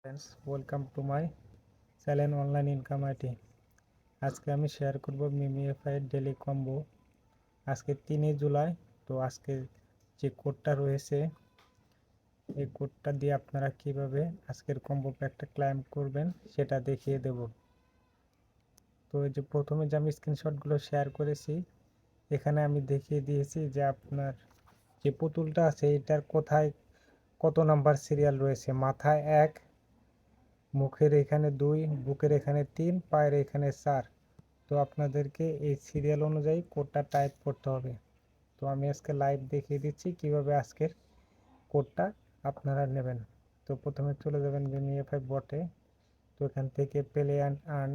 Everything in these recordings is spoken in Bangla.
Friends, welcome to my channel online income IT. আজকে আমি শেয়ার করব মিমিএফআই ডেলি কম্বো। আজকে 3 জুলাই। তো আজকে যে কোডটা রয়েছে এই কোডটা দিয়ে আপনারা কিভাবে আজকের কম্বো প্যাকটা ক্লাইম করবেন সেটা দেখিয়ে দেব। তো এই যে প্রথমে যে আমি স্ক্রিনশটগুলো শেয়ার করেছি এখানে আমি দেখিয়ে দিয়েছি যে আপনার যে পুতুলটা আছে এটার কোথায় কত নাম্বার সিরিয়াল রয়েছে। মাথায় 1, মুখের এখানে 2, বুকের এখানে 3, পায়ের এখানে 4। তো আপনাদেরকে এই সিরিয়াল অনুযায়ী কোডটা টাইপ করতে হবে। তো আমি আজকে লাইভ দেখিয়ে দিচ্ছি কিভাবে আজকের কোডটা আপনারা নেবেন। তো প্রথমে চলে যাবেন মিমিএফআই বটে। তো এখান থেকে প্লে অ্যান্ড আর্ন,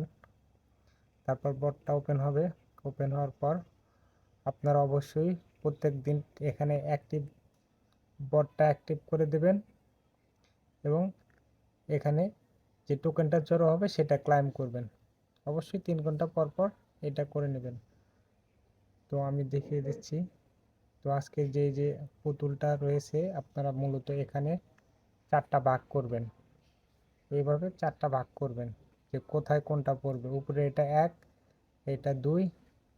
তারপর বটটা ওপেন হবে। ওপেন হওয়ার পর আপনারা অবশ্যই প্রত্যেক দিন এখানে বটটা অ্যাক্টিভ করে দেবেন এবং এখানে যে টোকেনটা জড়ো হবে সেটা ক্লাইম করবেন। অবশ্যই 3 ঘন্টা পর পর এটা করে নেবেন। তো আমি দেখিয়ে দিচ্ছি। তো আজকে যে পুতুলটা রয়েছে আপনারা মূলত এখানে 4টা ভাগ করবেন। এইভাবে 4টা ভাগ করবেন যে কোথায় কোনটা পড়বে। উপরে এটা 1, এটা 2,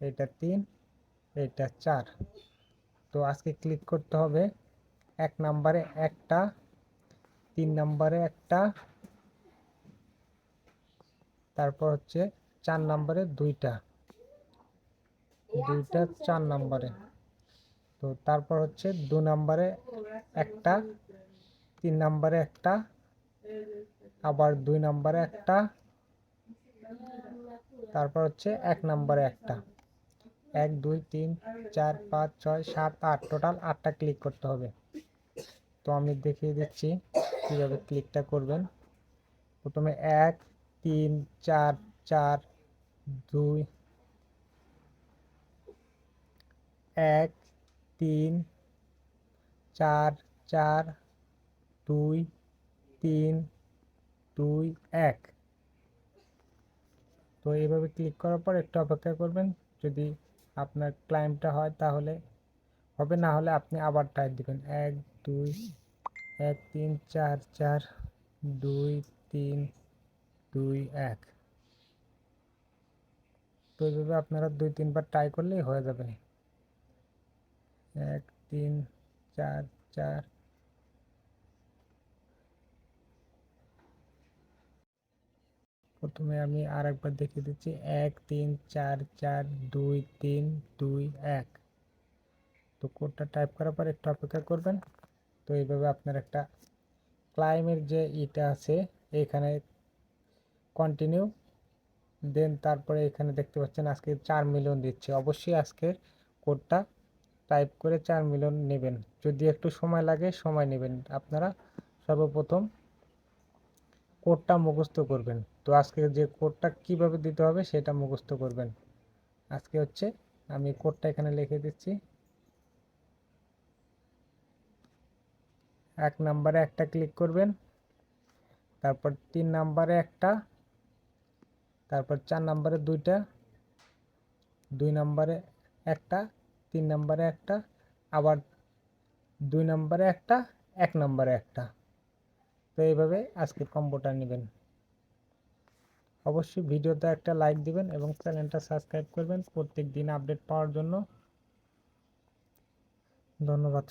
এটা 3, এটা 4। তো আজকে ক্লিক করতে হবে 1 নম্বরে একটা, 3 নম্বরে একটা, তারপর হচ্ছে 4 নম্বরে দুইটা, 4 নম্বরে। তো তারপর হচ্ছে 2 নম্বরে একটা, 3 নম্বরে একটা, আবার 2 নম্বরে একটা, তারপর হচ্ছে 1 নম্বরে একটা। 1, 2, 3, 4, 5, 6, 7, 8, টোটাল 8টা ক্লিক করতে হবে। তো আমি দেখিয়ে দিচ্ছি কিভাবে ক্লিকটা করবেন। প্রথমে 1, 3, 4, 4, 2, 1, 3, 4, 4, 2, 3, 2, 1। তো এইভাবে ক্লিক করার পর একটু অপেক্ষা করবেন। যদি আপনার ক্লাইমটা হয় তাহলে হবে, না হলে আপনি আবার টাইপ দিবেন 1, 2, 1, 3, 4, 4, 2, 3, 2, 1। তো এইভাবে আপনারা 2-3 বার ট্রাই করলেই হয়ে যাবে। 1, 3, 4, 4। প্রথমে আমি আর একবার দেখিয়ে দিচ্ছি 1, 3, 4, 4, 2, 3, 2, 1। তো কোডটা টাইপ করার পর একটু অপেক্ষা করবেন। তো এইভাবে আপনার একটা ক্লাইমের যে ইটা আছে এখানে কন্টিনিউ দেন, তারপরে এখানে দেখতে পাচ্ছেন আজকে 4 মিলিয়ন দিচ্ছে। অবশ্যই আজকের কোডটা টাইপ করে 4 মিলিয়ন নেবেন। যদি একটু সময় লাগে সময় নেবেন। আপনারা সর্বপ্রথম কোডটা মুখস্থ করবেন। তো আজকে যে কোডটা কিভাবে দিতে হবে সেটা মুখস্থ করবেন। আজকে হচ্ছে আমি কোডটা এখানে লিখে দিচ্ছি। 1 নম্বরে একটা ক্লিক করবেন, তারপর 3 নম্বরে একটা, তারপর 4 নম্বরে দুইটা, 2 নম্বরে একটা, 3 নম্বরে একটা, আবার 2 নম্বরে একটা, 1 নম্বরে একটা। তো এইভাবে আজকে কম্বোটা নেবেন। অবশ্যই ভিডিওতে একটা লাইক দিবেন এবং চ্যানেলটা সাবস্ক্রাইব করবেন প্রত্যেক দিন আপডেট পাওয়ার জন্য। ধন্যবাদ।